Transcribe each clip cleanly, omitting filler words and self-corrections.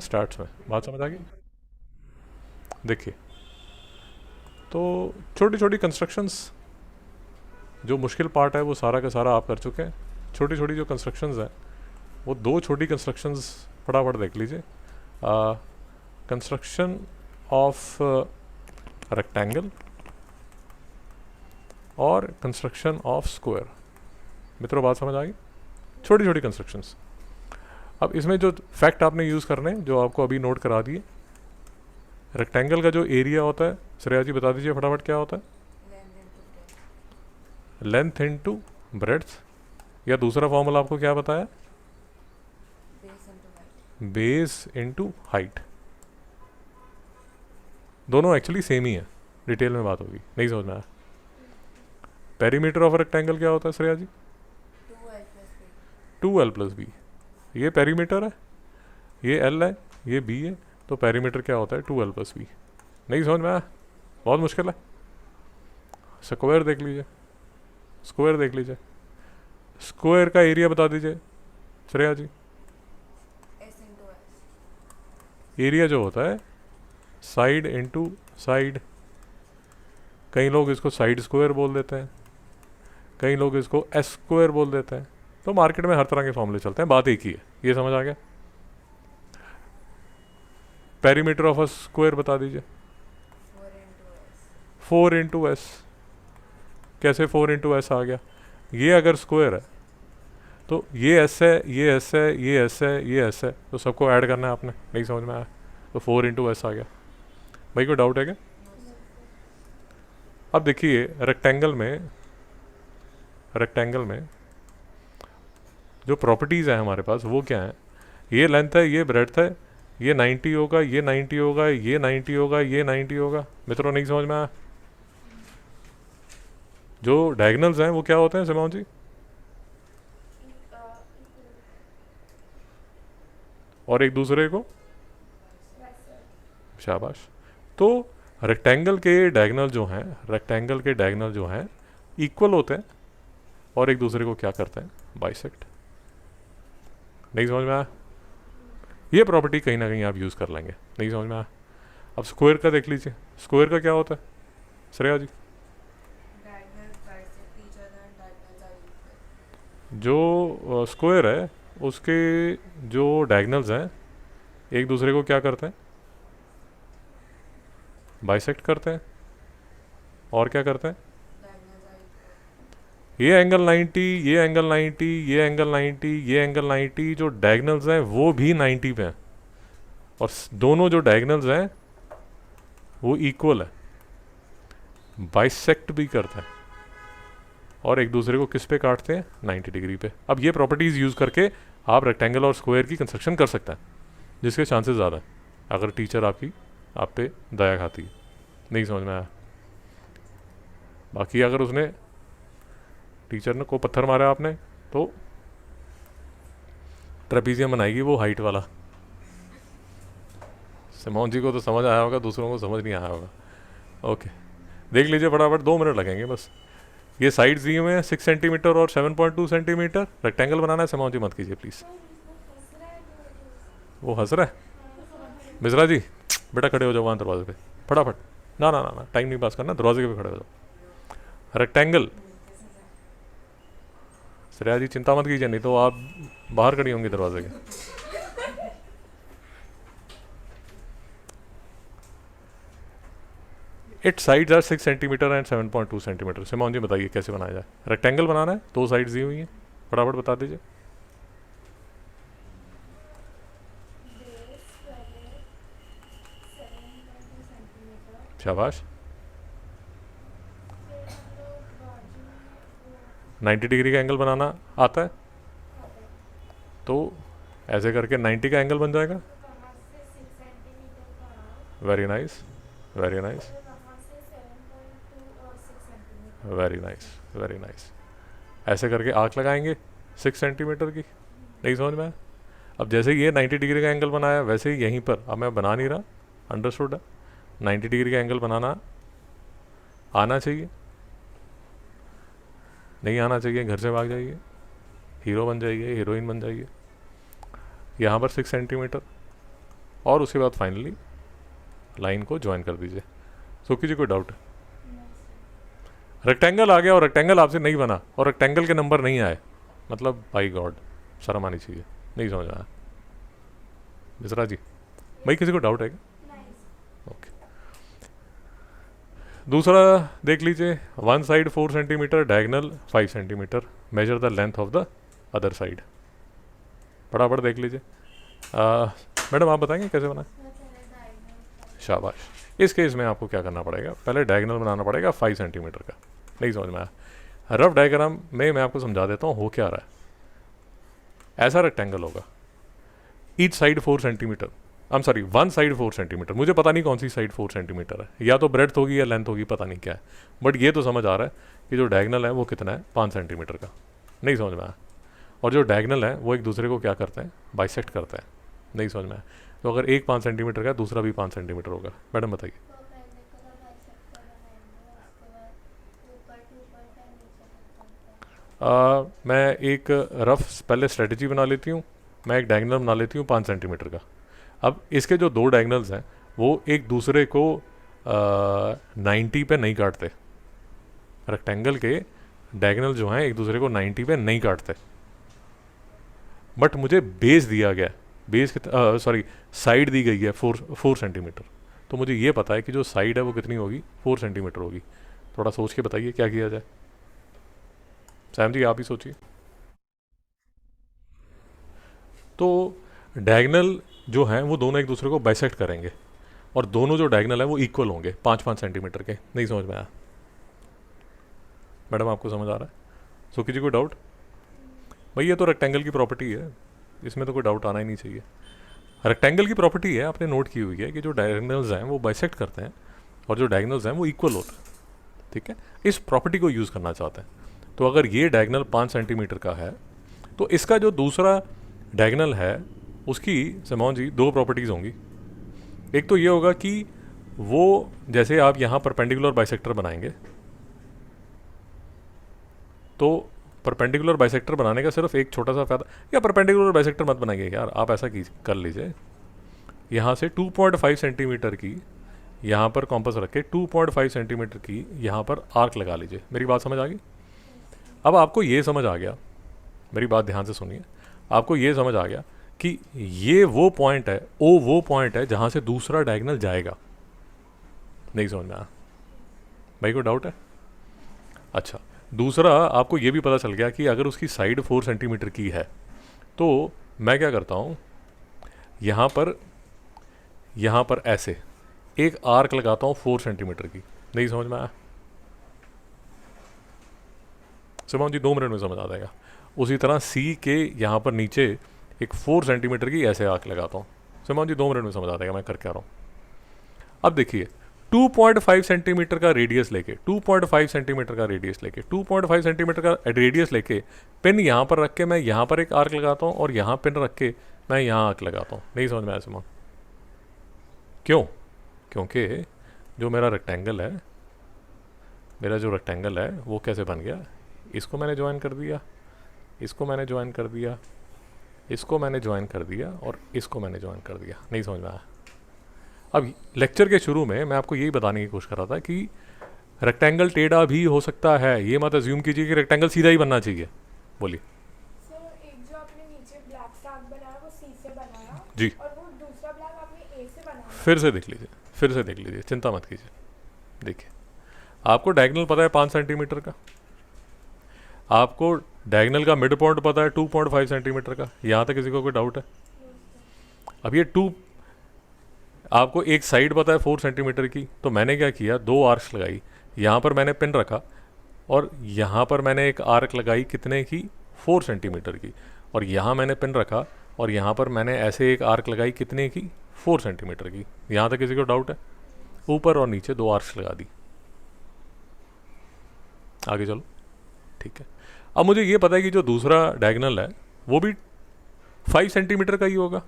Start में बात समझ आ गई। देखिए, तो छोटी छोटी कंस्ट्रक्शंस, जो मुश्किल पार्ट है वो सारा का सारा आप कर चुके हैं। छोटी छोटी जो कंस्ट्रक्शंस हैं, वो दो छोटी कंस्ट्रक्शंस फटाफट देख लीजिए। कंस्ट्रक्शन ऑफ रेक्टेंगल और कंस्ट्रक्शन ऑफ स्क्वायर। मित्रों, बात समझ आ गई? छोटी छोटी कंस्ट्रक्शंस। अब इसमें जो फैक्ट आपने यूज़ करने हैं, जो आपको अभी नोट करा दिए, रेक्टेंगल का जो एरिया होता है, श्रेया जी बता दीजिए फटाफट क्या होता है। लेंथ इनटू ब्रेड्थ, या दूसरा फॉर्मूला आपको क्या बताया? Base into height. दोनों एक्चुअली सेम ही है, डिटेल में बात होगी, नहीं समझ में आया? पेरीमीटर ऑफ रेक्टेंगल क्या होता है श्रेया जी? 2l+b। ये पेरीमीटर है, ये l है, ये b है, तो पेरीमीटर क्या होता है? 2l+b। नहीं समझ में आया? बहुत मुश्किल है। स्क्वायर देख लीजिए, स्क्वायर देख लीजिए, स्क्वायर का एरिया बता दीजिए श्रेया जी। एरिया जो होता है साइड इनटू साइड, कई लोग इसको साइड स्क्वायर बोल देते हैं, कई लोग इसको एस स्क्वायर बोल देते हैं। तो मार्केट में हर तरह के फॉर्मूले चलते हैं, बात एक ही है। ये समझ आ गया? पेरीमीटर ऑफ अ स्क्वायर बता दीजिए। 4 इंटू एस। कैसे 4 इंटू एस आ गया? ये अगर स्क्वायर है तो ये एस है, ये एस है, ये एस है, ये एस है, तो सबको ऐड करना है आपने। नहीं समझ में आया? तो 4 इंटू एस आ गया। भाई कोई डाउट है क्या? अब देखिए, रेक्टेंगल में जो प्रॉपर्टीज़ हैं हमारे पास वो क्या है? ये लेंथ है, ये ब्रेड्थ है, ये 90 होगा, ये 90 होगा, ये 90 होगा, ये 90 होगा। मित्रों, नहीं समझ में आया? जो डायगनल्स हैं वो क्या होते हैं सिमाओ जी? और एक दूसरे को, शाबाश। तो रेक्टेंगल के डायगनल जो हैं इक्वल होते हैं और एक दूसरे को क्या करते हैं? बाइसेक्ट। नहीं समझ में आया? ये प्रॉपर्टी कहीं ना कहीं आप यूज़ कर लेंगे। नहीं समझ में आया? अब स्क्वायर का देख लीजिए, स्क्वायर का क्या होता है श्रेया जी? जो स्क्वायर है उसके जो डायगनल्स हैं एक दूसरे को क्या करते हैं? बाइसेक्ट करते हैं। और क्या करते हैं? ये एंगल 90, ये एंगल 90, ये एंगल 90, ये एंगल 90, जो डायगनल्स हैं वो भी 90 पे हैं, और दोनों जो डायगनल्स हैं वो इक्वल है, बाइसेक्ट भी करते हैं और एक दूसरे को किस पे काटते हैं? 90 डिग्री पे। अब ये प्रॉपर्टीज़ यूज़ करके आप रेक्टेंगल और स्क्वायर की कंस्ट्रक्शन कर सकते हैं, जिसके चांसेस ज़्यादा है अगर टीचर आप पे दया खाती है। नहीं समझ में आया? बाकी अगर उसने टीचर ने को पत्थर मारा आपने तो ट्रेपीजियम बनाएगी वो हाइट वाला। सिमोन जी को तो समझ आया होगा, दूसरों को समझ नहीं आया होगा। ओके, देख लीजिए फटाफट, 2 मिनट लगेंगे बस। ये साइड्स दिए हुए हैं 6 सेंटीमीटर और 7.2 सेंटीमीटर। रेक्टेंगल बनाना है। सिमोन जी मत कीजिए प्लीज़। वो हंस रहा है। मिश्रा जी, बेटा खड़े हो जाओ वहाँ दरवाजे पे फटाफट। ना ना ना ना, टाइम नहीं पास करना, दरवाजे पे खड़े हो जाओ। रेक्टेंगल, श्रेया जी चिंता मत कीजिए, नहीं तो आप बाहर खड़ी होंगी दरवाजे के। Its sides are 6 centimetre and 7.2 centimetre. Simon ji बताइए कैसे बनाया जाए? रेक्टेंगल बनाना है, 2 साइड्स दी हुई हैं, फटाफट बता दीजिए। शाबाश। 90 डिग्री का एंगल बनाना आता है, तो ऐसे करके 90 का एंगल बन जाएगा। Very nice, very nice, very nice, very nice. ऐसे करके आँख लगाएंगे 6 सेंटीमीटर की। नहीं समझ में आया? अब जैसे ये 90 डिग्री का एंगल बनाया, वैसे ही यहीं पर, अब मैं बना नहीं रहा, अंडरस्टूड है? 90 डिग्री का एंगल बनाना आना चाहिए, नहीं आना चाहिए घर से भाग जाइए, हीरो बन जाइए, हीरोइन बन जाइए। यहाँ पर 6 सेंटीमीटर, और उसके बाद फाइनली लाइन को ज्वाइन कर दीजिए। सो कीजिए, कोई डाउट? रेक्टेंगल आ गया और रेक्टेंगल आपसे नहीं बना और रेक्टेंगल के नंबर नहीं आए, मतलब बाई गॉड शर्म आनी चाहिए। नहीं समझ में आया मिश्रा जी? भाई किसी को डाउट है क्या? ओके, दूसरा देख लीजिए। One side 4 centimetre, diagonal 5 centimetre, measure the length of the other side. फटाफट देख लीजिए। मैडम आप बताएंगे कैसे बना? शाबाश। इस केस में आपको क्या करना पड़ेगा, पहले डायगनल बनाना पड़ेगा 5 सेंटीमीटर का। नहीं समझ में आया? रफ डायग्राम में मैं आपको समझा देता हूँ हो क्या रहा है। ऐसा रेक्टेंगल होगा, each side 4 centimetre, I am sorry, one side 4 centimetre. मुझे पता नहीं कौन सी साइड 4 सेंटीमीटर है, या तो ब्रेड्थ होगी या लेंथ होगी, पता नहीं क्या है, बट ये तो समझ आ रहा है कि जो डायगनल है वो कितना है, 5 सेंटीमीटर का। नहीं समझ में आया? और जो डायगनल है वो एक दूसरे को क्या करते हैं, बाइसेक्ट करते हैं। नहीं समझ में आया? तो अगर एक 5 सेंटीमीटर का दूसरा भी 5 सेंटीमीटर होगा। मैडम बताइए। मैं एक रफ पहले स्ट्रेटजी बना लेती हूँ, मैं एक डायगनल बना लेती हूँ 5 सेंटीमीटर का। अब इसके जो दो डायगनल्स हैं वो एक दूसरे को 90 पे नहीं काटते। रेक्टेंगल के डायगनल जो हैं एक दूसरे को 90 पे नहीं काटते, बट मुझे बेस दिया गया, बेस सॉरी साइड दी गई है 4 सेंटीमीटर। तो मुझे ये पता है कि जो साइड है वो कितनी होगी, 4 सेंटीमीटर होगी। थोड़ा सोच के बताइए क्या किया जाए। सैम जी आप ही सोचिए। तो डायगनल जो हैं वो दोनों एक दूसरे को बाइसेक्ट करेंगे और दोनों जो डायगनल है वो इक्वल होंगे 5-5 सेंटीमीटर के। नहीं समझ में आया? मैडम आपको समझ आ रहा है? सो किसी को डाउट? भाई ये तो रेक्टेंगल की प्रॉपर्टी है, इसमें तो कोई डाउट आना ही नहीं चाहिए। रेक्टेंगल की प्रॉपर्टी है, आपने नोट की हुई है कि जो डायगनल्स हैं वो बाइसेक्ट करते हैं और जो डायगनल्स हैं वो इक्वल होते हैं। ठीक है, इस प्रॉपर्टी को यूज़ करना चाहते हैं। तो अगर ये डायगनल 5 सेंटीमीटर का है तो इसका जो दूसरा डायगनल है उसकी सिमोन जी दो प्रॉपर्टीज़ होंगी। एक तो ये होगा कि वो जैसे आप यहाँ परपेंडिकुलर बाइसेक्टर बनाएंगे, तो परपेंडिकुलर बाइसेक्टर बनाने का सिर्फ एक छोटा सा फायदा, या परपेंडिकुलर बाइसेक्टर मत बनाइए यार, आप ऐसा कर लीजिए, यहाँ से 2.5 सेंटीमीटर की यहाँ पर कॉम्पस रख के 2.5 सेंटीमीटर की यहाँ पर आर्क लगा लीजिए। मेरी बात समझ आ गई? अब आपको ये समझ आ गया, मेरी बात ध्यान से सुनिए, आपको ये समझ आ गया कि ये वो पॉइंट है, ओ वो पॉइंट है जहाँ से दूसरा डायगनल जाएगा। नहीं समझ में आया? भाई को डाउट है? अच्छा, दूसरा आपको ये भी पता चल गया कि अगर उसकी साइड 4 सेंटीमीटर की है तो मैं क्या करता हूँ, यहाँ पर ऐसे एक आर्क लगाता हूँ 4 सेंटीमीटर की। नहीं समझ में आया? सिमोन जी 2 मिनट में समझ आ जाएगा। उसी तरह सी के यहाँ पर नीचे एक 4 सेंटीमीटर की ऐसे आर्क लगाता हूँ। सिमोन जी 2 मिनट में समझ आ जाएगा मैं कर क्या रहा हूँ। अब देखिए 2.5 सेंटीमीटर का रेडियस लेके 2.5 सेंटीमीटर का रेडियस लेके 2.5 सेंटीमीटर का रेडियस लेके पिन यहाँ पर रख के मैं यहाँ पर एक आर्क लगाता हूँ और यहाँ पिन रख के मैं यहाँ आर्क लगाता हूँ। नहीं समझ में आया सिमोन? क्यों? क्योंकि जो मेरा रेक्टेंगल है, मेरा जो रेक्टेंगल है वो कैसे बन गया, इसको मैंने ज्वाइन कर दिया, इसको मैंने ज्वाइन कर दिया, इसको मैंने ज्वाइन कर दिया और इसको मैंने ज्वाइन कर दिया। नहीं समझ में आया? अब लेक्चर के शुरू में मैं आपको यही बताने की कोशिश कर रहा था कि रेक्टेंगल टेढ़ा भी हो सकता है, ये मत अज्यूम कीजिए कि रेक्टेंगल सीधा ही बनना चाहिए। बोलिए। सर एक जो आपने नीचे ब्लैक स्टार्क बनाया वो सी से बनाया जी, और वो दूसरा ब्लैक आपने ए से बनाया। फिर से देख लीजिए, फिर से देख लीजिए, चिंता मत कीजिए। देखिए आपको डायगनल पता है 5 सेंटीमीटर का, आपको डायगनल का मिड पॉइंट पता है 2.5 सेंटीमीटर का। यहाँ तक किसी को कोई डाउट है? अब ये आपको एक साइड पता है 4 सेंटीमीटर की, तो मैंने क्या किया, दो आर्क्स लगाई, यहाँ पर मैंने पिन रखा और यहाँ पर मैंने एक आर्क लगाई कितने की, 4 सेंटीमीटर की, और यहाँ मैंने पिन रखा और यहाँ पर मैंने ऐसे एक आर्क लगाई कितने की, 4 सेंटीमीटर की। यहाँ तक किसी को डाउट है? ऊपर और नीचे दो आर्क्स लगा दी। आगे चलो, ठीक है। अब मुझे ये पता है कि जो दूसरा डायगनल है वो भी 5 सेंटीमीटर का ही होगा।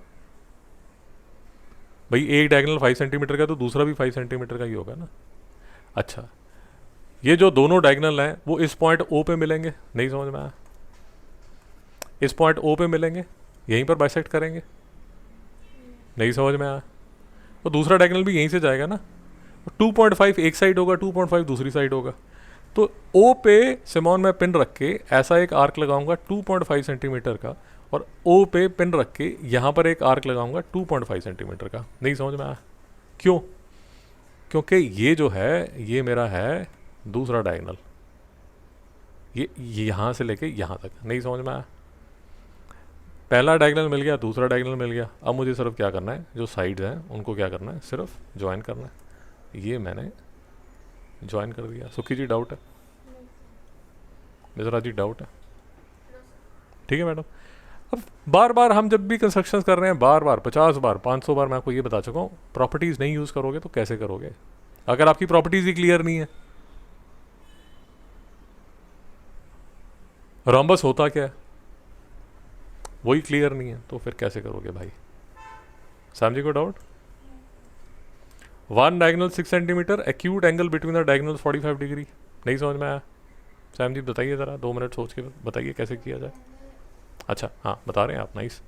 भाई एक डायगनल 5 सेंटीमीटर का तो दूसरा भी 5 सेंटीमीटर का ही होगा ना। अच्छा, ये जो दोनों डायगनल हैं वो इस पॉइंट ओ पे मिलेंगे। नहीं समझ में आया? इस पॉइंट ओ पे मिलेंगे, यहीं पर बाइसेक्ट करेंगे। नहीं समझ में आया? तो दूसरा डायगोनल भी यहीं से जाएगा ना, 2.5 एक साइड होगा, 2.5 दूसरी साइड होगा। तो ओ पे सिमोन मैं पिन रख के ऐसा एक आर्क लगाऊंगा 2.5 सेंटीमीटर का, और ओ पे पिन रख के यहाँ पर एक आर्क लगाऊंगा 2.5 सेंटीमीटर का। नहीं समझ में आया? क्यों? क्योंकि ये जो है ये मेरा है दूसरा डायगोनल, ये यहाँ से लेके यहाँ तक। नहीं समझ में आया? पहला डायगोनल मिल गया, दूसरा डायगोनल मिल गया। अब मुझे सिर्फ क्या करना है, जो साइड्स हैं उनको क्या करना है, सिर्फ ज्वाइन करना है। ये मैंने ज्वाइन कर दिया। सुखी जी डाउट है? मिश्रा जी डाउट है? ठीक है मैडम। अब बार बार हम जब भी कंस्ट्रक्शन कर रहे हैं, बार बार 50 बार 500 बार मैं आपको ये बता चुका हूँ, प्रॉपर्टीज़ नहीं यूज़ करोगे तो कैसे करोगे अगर आपकी प्रॉपर्टीज़ ही क्लियर नहीं है? रोम्बस होता क्या है वही क्लियर नहीं है, तो फिर कैसे करोगे भाई? समझे को doubt? One diagonal 6 centimetre, acute angle between the diagonal 45 degree. नहीं समझ में आया? सैम जी बताइए ज़रा, 2 मिनट सोच के बताइए कैसे किया जाए। अच्छा हाँ बता रहे हैं आप, नाइस,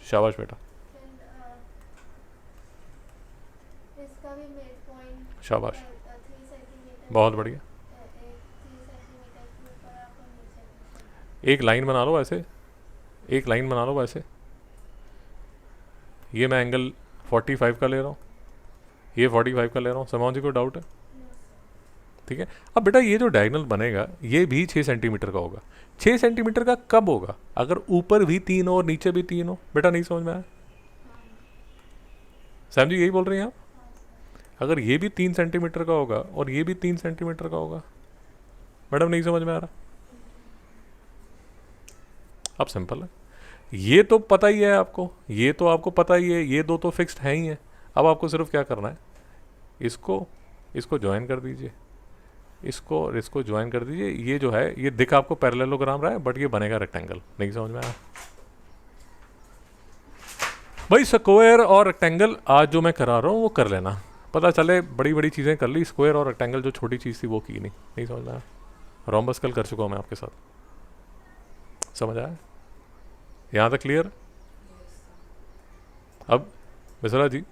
शाबाश बेटा, शाबाश, बहुत बढ़िया। एक लाइन बना लो ऐसे, एक लाइन बना लो वैसे। ये मैं एंगल 45 का ले रहा हूँ, ये 45 का ले रहा हूँ। समझ जी को डाउट है? ठीक है। अब बेटा ये जो डायगोनल बनेगा ये भी 6 सेंटीमीटर का होगा। 6 सेंटीमीटर का कब होगा? अगर ऊपर भी 3 हो और नीचे भी 3 हो। बेटा नहीं समझ में आया? सैम जी यही बोल रही हैं आप? अगर ये भी 3 सेंटीमीटर का होगा और ये भी 3 सेंटीमीटर का होगा। मैडम नहीं समझ में आ रहा? अब सिंपल है, ये तो पता ही है आपको, ये तो आपको पता ही है, ये दो तो फिक्स्ड है ही है। अब आपको सिर्फ क्या करना है, इसको ज्वाइन कर दीजिए, इसको ज्वाइन कर दीजिए। ये जो है ये दिख आपको पैरेललोग्राम रहा है, बट ये बनेगा रेक्टेंगल। नहीं समझ में आया? भाई स्क्वायर और रेक्टेंगल आज जो मैं करा रहा हूँ वो कर लेना, पता चले बड़ी बड़ी चीज़ें कर ली, स्क्वायर और रेक्टेंगल जो छोटी चीज़ थी वो की नहीं। नहीं समझ में आया? रोम्बस कल कर चुका हूँ मैं आपके साथ, समझ आया? यहाँ तक क्लियर? अब मिश्रा जी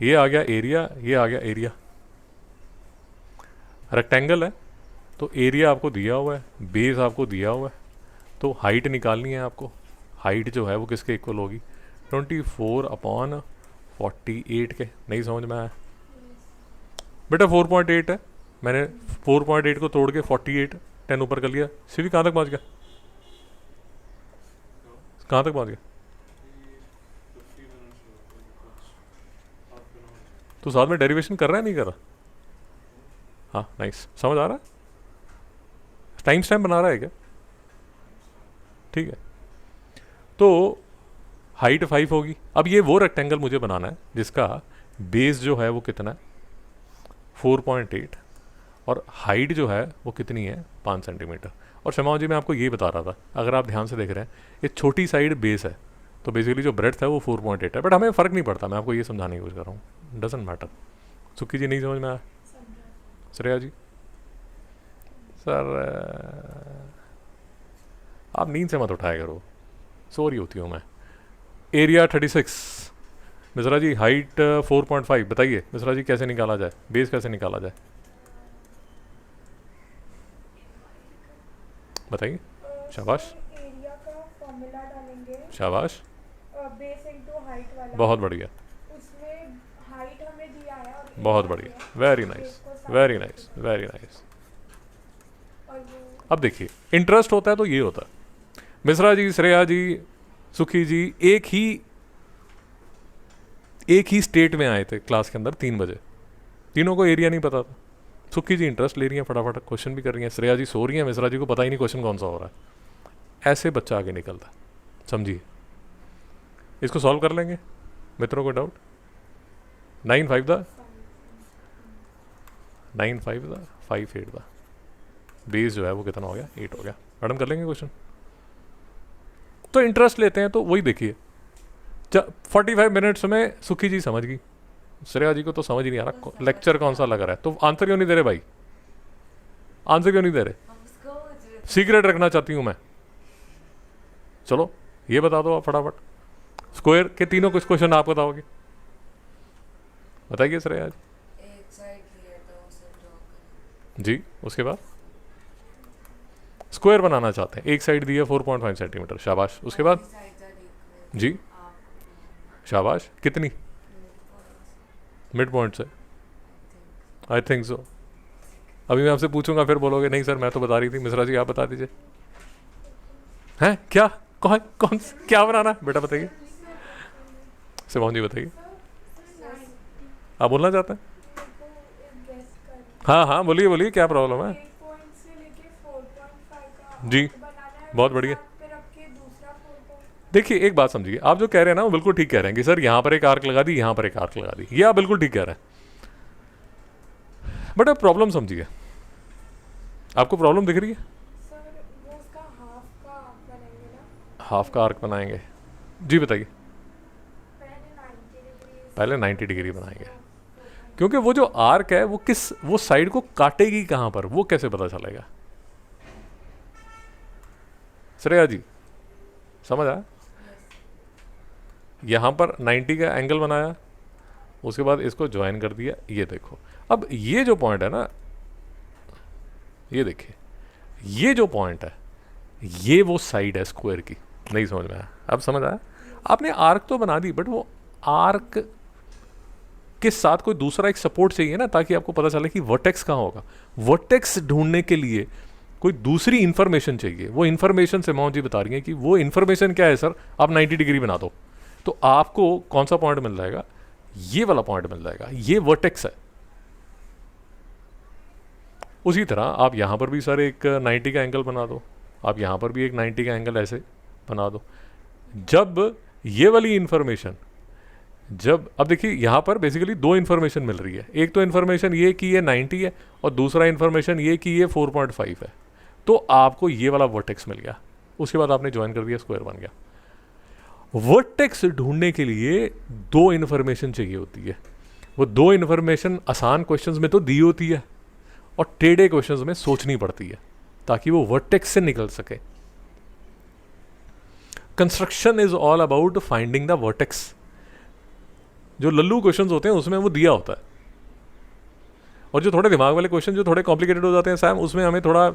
ये आ गया एरिया, ये आ गया एरिया। रेक्टेंगल है तो एरिया आपको दिया हुआ है, बेस आपको दिया हुआ है, तो हाइट निकालनी है आपको। हाइट जो है वो किसके इक्वल होगी? 24/48 के। नहीं समझ में आया? बेटा 4.8 है, मैंने 4.8 को तोड़ के 48 10 ऊपर कर लिया। सीवी कहाँ तक पहुँच गया? कहाँ तक पहुँच गया? तो साथ में डेरिवेशन कर रहा है नहीं कर रहा? हाँ नाइस, समझ आ रहा है? टाइम स्टैम्प बना रहा है क्या? ठीक है। तो हाइट 5 होगी। अब ये वो रेक्टेंगल मुझे बनाना है जिसका बेस जो है वो कितना है? 4.8, और हाइट जो है वो कितनी है? 5 सेंटीमीटर। और शमाओ जी मैं आपको ये बता रहा था, अगर आप ध्यान से देख रहे हैं ये छोटी साइड बेस है, तो बेसिकली जो ब्रेड्थ है वो 4.8 है, बट हमें फ़र्क नहीं पड़ता, मैं आपको ये समझाने की कोशिश कर रहा हूँ, डजेंट मैटर। सुखी जी नहीं समझ में आया? श्रेया जी? सर आप नींद से मत उठाया करो, सो रही होती हूँ मैं। एरिया 36, मिश्रा जी हाइट 4.5, बताइए मिश्रा जी कैसे निकाला जाए, बेस कैसे निकाला जाए, बताइए। शाबाश, एरिया का फॉर्मूला डालेंगे, शाबाश, बेस इनटू हाइट वाला। बहुत बढ़िया, उसमें हाइट हमें दिया है और बहुत बढ़िया, very nice, very nice, very nice. अब देखिए इंटरेस्ट होता है तो ये होता है। मिश्रा जी, श्रेया जी, सुखी जी एक ही स्टेट में आए थे क्लास के अंदर 3 बजे, तीनों को एरिया नहीं पता था। सुखी जी इंटरेस्ट ले रही हैं, फटाफट क्वेश्चन भी कर रही हैं, श्रेया जी सो रही हैं, मिश्रा जी को पता ही नहीं क्वेश्चन कौन सा हो रहा है। ऐसे बच्चा आगे निकलता है, समझिए। इसको सॉल्व कर लेंगे मित्रों को डाउट? 9 5 5 8 बेस जो है वो कितना हो गया? 8 हो गया। मैडम कर लेंगे क्वेश्चन? तो इंटरेस्ट लेते हैं तो वही देखिए, 45 मिनट्स में सुखी जी समझ गई, श्रेया जी को तो समझ ही नहीं आ रहा लेक्चर कौन सा लग रहा है। तो आंसर क्यों नहीं दे रहे भाई? आंसर क्यों नहीं दे रहे? सीक्रेट रखना चाहती हूँ मैं। चलो ये बता दो आप फटाफट। स्क्वायर के तीनों कुछ क्वेश्चन आप बताओगे, बताइए सर आज। एक साइड दिया तो उसे ड्रॉ करें। जी, उसके बाद स्क्वायर बनाना चाहते हैं, एक साइड दी है 4.5 सेंटीमीटर, शाबाश। उसके बाद साइड का इक्वल जी, आप शाबाश। कितनी? मिड पॉइंट से? I think so. अभी मैं आपसे पूछूंगा फिर बोलोगे नहीं सर मैं तो बता रही थी। मिश्रा जी आप बता दीजिए। हैं क्या? कौन कौन क्या बनाना है बेटा बताइए। शिवान जी बताइए, आप बोलना चाहते हैं? हाँ हाँ बोलिए बोलिए, क्या प्रॉब्लम है? 8 पॉइंट से लेके 4.5 का जी, आर्क बनाना है, बहुत बढ़िया। पे रख के दूसरा 4. देखिए एक बात समझिए, आप जो कह रहे हैं ना वो बिल्कुल ठीक कह रहे हैं कि सर यहाँ पर एक आर्क लगा दी, यहाँ पर एक आर्क लगा दी, ये आप बिल्कुल ठीक कह रहे हैं। बट आप प्रॉब्लम समझिए, आपको प्रॉब्लम दिख रही है? सर वो उसका हाफ का आर्क बनेंगे ना, हाफ का आर्क बनाएंगे, जी बताइए। पहले 90 डिग्री पहले 90 डिग्री बनाएंगे, क्योंकि वो जो आर्क है वो किस, वो साइड को काटेगी कहाँ पर, वो कैसे पता चलेगा? श्रेया जी समझ आया? यहाँ पर 90 का एंगल बनाया, उसके बाद इसको ज्वाइन कर दिया, ये देखो। अब ये जो पॉइंट है ना, ये देखिए, ये जो पॉइंट है ये वो साइड है स्क्वायर की। नहीं समझ में आया? अब समझ आया? आपने आर्क तो बना दी, बट वो आर्क के साथ कोई दूसरा एक सपोर्ट चाहिए ना, ताकि आपको पता चले कि वर्टेक्स कहाँ होगा। वर्टेक्स ढूंढने के लिए कोई दूसरी इंफॉर्मेशन चाहिए। वो इंफॉर्मेशन से मोहन जी बता रही हैं कि वो इंफॉर्मेशन क्या है सर, आप 90 डिग्री बना दो तो आपको कौन सा पॉइंट मिल जाएगा? ये वाला पॉइंट मिल जाएगा, ये वर्टेक्स है। उसी तरह आप यहाँ पर भी सर एक 90 का एंगल बना दो, आप यहाँ पर भी एक 90 का एंगल ऐसे बना दो। जब ये वाली इंफॉर्मेशन, जब अब देखिए यहाँ पर बेसिकली दो इन्फॉर्मेशन मिल रही है, एक तो इन्फॉर्मेशन ये कि ये 90 है और दूसरा इन्फॉर्मेशन ये कि ये 4.5 है, तो आपको ये वाला वर्टेक्स मिल गया। उसके बाद आपने ज्वाइन कर दिया, स्क्वायर बन गया। वर्टेक्स ढूंढने के लिए दो इन्फॉर्मेशन चाहिए होती है। वो दो इन्फॉर्मेशन आसान क्वेश्चंस में तो दी होती है और टेढ़े क्वेश्चंस में सोचनी पड़ती है ताकि वो वर्टेक्स से निकल सके। Construction is all about finding the vertex. जो लल्लू क्वेश्चंस होते हैं उसमें वो दिया होता है, और जो थोड़े दिमाग वाले क्वेश्चन जो थोड़े कॉम्प्लिकेटेड हो जाते हैं सैम, उसमें हमें थोड़ा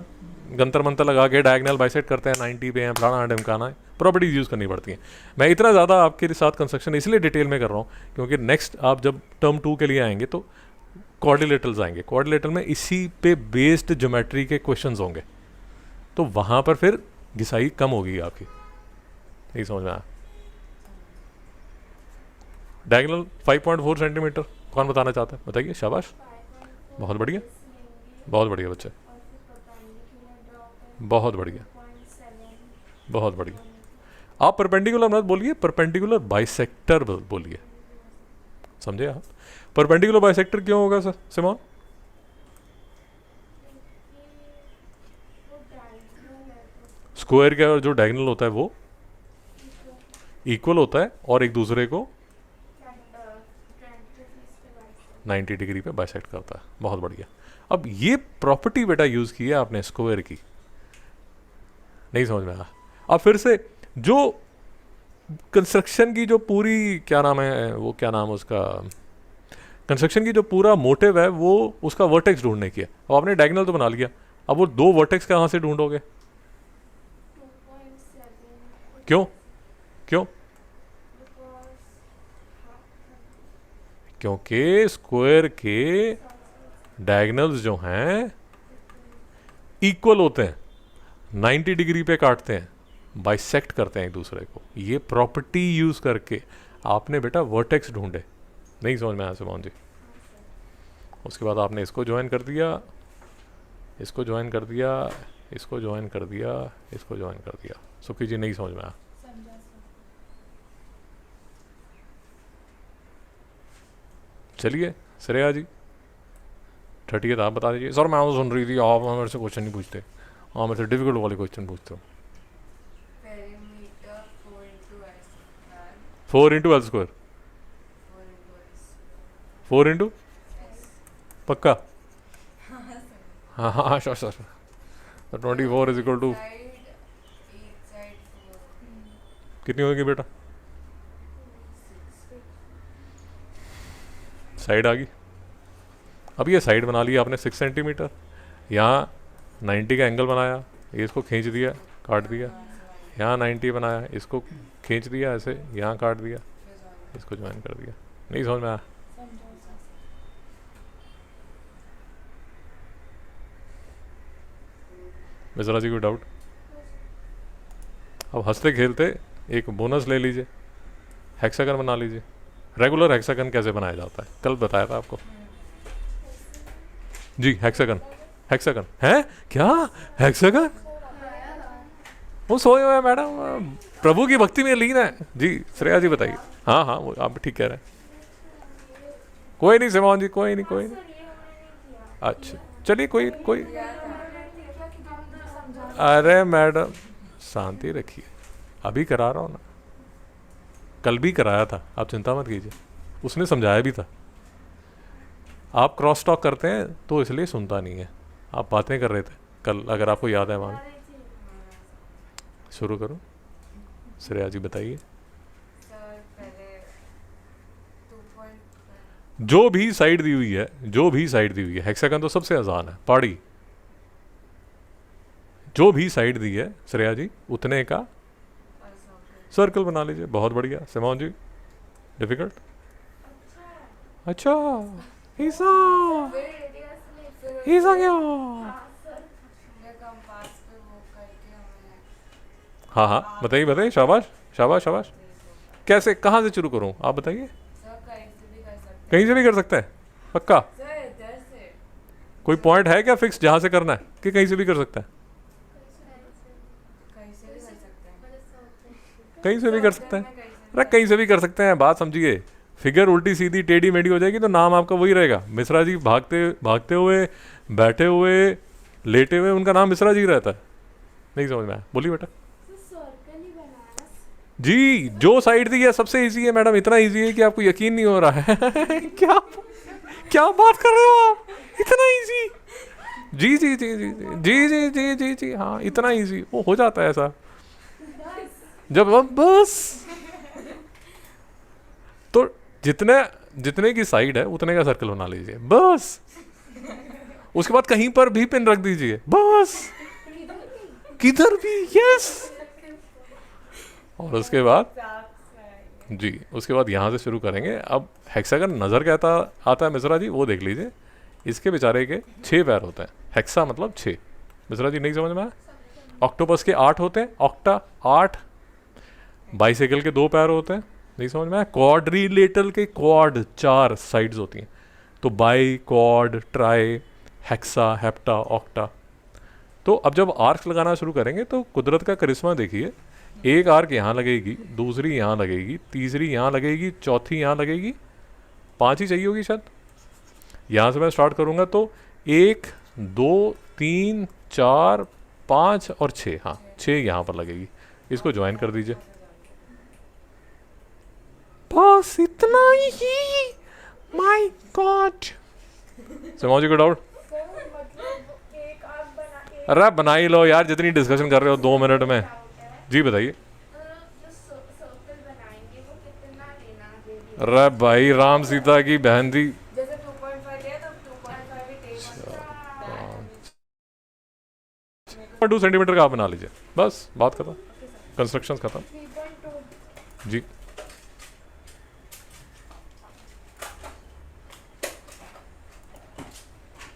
गंतर मंतर लगा के डायगोनल बाइसेक्ट करते हैं, 90 पे हैं, फलाना ढमकाना है, प्रॉपर्टीज यूज़ करनी पड़ती हैं। मैं इतना ज़्यादा आपके साथ कंस्ट्रक्शन इसलिए डिटेल में कर रहा हूँ क्योंकि नेक्स्ट आप जब टर्म 2 के लिए आएंगे तो क्वाड्रिलेटरल्स आएंगे, क्वाड्रिलेटरल में इसी पे बेस्ड ज्योमेट्री के क्वेश्चंस होंगे, तो वहाँ पर फिर घिसाई कम होगी आपकी। नहीं समझ में आया? डायगोनल 5.4 सेंटीमीटर कौन बताना चाहता है? बताइए, शाबाश, बहुत बढ़िया, बहुत बढ़िया बच्चे, बहुत बढ़िया, बहुत बढ़िया। आप परपेंडिकुलर मत बोलिए, परपेंडिकुलर बाइसेक्टर बोलिए, समझे आप? परपेंडिकुलर बाइसेक्टर क्यों होगा सर सिमोन? स्क्वायर का जो डायगोनल होता है वो इक्वल होता है और एक दूसरे को 90 डिग्री पे बाइसेक्ट करता है। बहुत बढ़िया। अब ये प्रॉपर्टी बेटा यूज की है आपने स्क्वायर की। नहीं समझ में आया? अब फिर से जो कंस्ट्रक्शन की जो पूरी क्या नाम है, वो क्या नाम है उसका, कंस्ट्रक्शन की जो पूरा मोटिव है वो उसका वर्टेक्स ढूंढने की है। अब आपने डायगोनल तो बना लिया, अब वो दो वर्टेक्स कहाँ से ढूंढोगे? क्यों क्यों? क्योंकि स्क्वायर के डायगोनल्स जो हैं इक्वल होते हैं, 90 डिग्री पे काटते हैं, बाइसेक्ट करते हैं एक दूसरे को। ये प्रॉपर्टी यूज करके आपने बेटा वर्टेक्स ढूंढे। नहीं समझ में आया सुमन जी? उसके बाद आपने इसको ज्वाइन कर दिया, इसको ज्वाइन कर दिया, इसको ज्वाइन कर दिया, इसको ज्वाइन कर दिया। सुखी जी नहीं समझ में आया? चलिए श्रेया जी 30 आप बता दीजिए। सर मैं तो सुन रही थी, आप मेरे से क्वेश्चन नहीं पूछते, हाँ मेरे से डिफिकल्ट वाले क्वेश्चन पूछते हो। Perimeter 4 into s square 4 into L square, 4 into s 4 into s पक्का? हाँ सर हाँ हाँ sure sir. 24 is equal to side एक साइड 4 कितनी होगी बेटा? साइड आ गई। अब ये साइड बना लिया आपने 6 सेंटीमीटर, यहाँ 90 का एंगल बनाया, ये इसको खींच दिया, काट दिया, यहाँ 90 बनाया, इसको खींच दिया ऐसे, यहाँ काट दिया, इसको ज्वाइन कर दिया। नहीं समझ में आया? मिश्रा जी कोई डाउट? अब हंसते खेलते एक बोनस ले लीजिए, हेक्सागन बना लीजिए। रेगुलर हेक्सागन कैसे बनाया जाता है कल बताया था आपको जी। हेक्सागन, हेक्सागन है क्या? हेक्सागन वो सोए हुए हैं मैडम, प्रभु की भक्ति में लीन है जी। श्रेया जी बताइए। हाँ हाँ वो आप ठीक कह रहे हैं। कोई नहीं सिमोन जी, कोई नहीं कोई नहीं। अच्छा चलिए कोई कोई। अरे मैडम शांति रखिए, अभी करा रहा हूँ ना, कल भी कराया था, आप चिंता मत कीजिए, उसने समझाया भी था। आप क्रॉस टॉक करते हैं तो इसलिए सुनता नहीं है। आप बातें कर रहे थे कल, अगर आपको याद है वहाँ। शुरू करो, श्रेया जी बताइए। सर पहले 2.5 जो भी साइड दी हुई है, जो भी साइड दी हुई है, हेक्सागन तो सबसे आसान है, पहाड़ी। जो भी साइड दी है श्रेया जी उतने का सर्कल बना लीजिए। बहुत बढ़िया सिमोन जी। डिफिकल्ट? अच्छा ईसा, ईसा क्या? कंपास पे वो करके हमें हाँ हाँ बताइए बताइए, शाबाश शाबाश शाबाश। कैसे, कहाँ से शुरू करूँ आप बताइए? सर कहीं से भी कर सकते कहीं से भी कर सकते हैं पक्का? हैं। सर इधर से कोई पॉइंट है क्या फिक्स जहाँ से करना है, कि कहीं से भी कर सकता है? कहीं से भी कर सकते हैं। कहीं से भी कर सकते हैं। अरे कहीं से भी कर सकते हैं, बात समझिए। फिगर उल्टी सीधी टेढ़ी मेढ़ी हो जाएगी तो नाम आपका वही रहेगा। मिश्रा जी भागते भागते हुए, बैठे हुए, लेटे हुए, उनका नाम मिश्रा जी रहता है। नहीं समझ में आया? बोलिए बेटा। सर्कल ही बनाया। जी जो साइड दी है सबसे इजी है मैडम, इतना इजी है कि आपको यकीन नहीं हो रहा है। क्या क्या बात कर रहे हो आप, इतना इजी? जी जी जी जी जी जी जी जी जी हाँ इतना इजी वो हो जाता है ऐसा जब हम बस। तो जितने जितने की साइड है उतने का सर्कल बना लीजिए बस। उसके बाद कहीं पर भी पिन रख दीजिए बस, किधर भी, यस। और उसके बाद जी, उसके बाद यहाँ से शुरू करेंगे। अब हेक्सागन नज़र कहता आता है मिश्रा जी, वो देख लीजिए। इसके बेचारे के 6 पैर होते हैं, हेक्सा मतलब 6। मिश्रा जी नहीं समझ में आया? ऑक्टोपस के 8 होते हैं, ऑक्टा 8। बाइसाइकिल के 2 पैर होते हैं, नहीं समझ में आया? क्वाड्रिलेटरल के क्वाड 4 साइड्स होती हैं, तो by, quad, try, hexa, hepta, octa. तो अब जब आर्क लगाना शुरू करेंगे तो कुदरत का करिश्मा देखिए। एक आर्क यहाँ लगेगी, दूसरी यहाँ लगेगी, तीसरी यहाँ लगेगी, चौथी यहाँ लगेगी, 5 ही चाहिए होगी शायद। यहाँ से मैं स्टार्ट करूँगा तो 1 2 3 4 5 और 6, हाँ 6 यहाँ पर लगेगी। इसको ज्वाइन कर दीजिए बस, इतना ही। My God. समझ को डाउट? सर मतलब एक आप बना अरे बना ही लो यार, जितनी डिस्कशन कर रहे हो 2 मिनट में। जी बताइए। जो सर्कल बनाएंगे वो कितना लेना है? अरे भाई राम सीता की बहन थी। जैसे 2.5 लिया तो 2.5 ही टेक 2 सेंटीमीटर का आप बना लीजिए बस, बात खत्म, कंस्ट्रक्शन खत्म। 3.2 जी।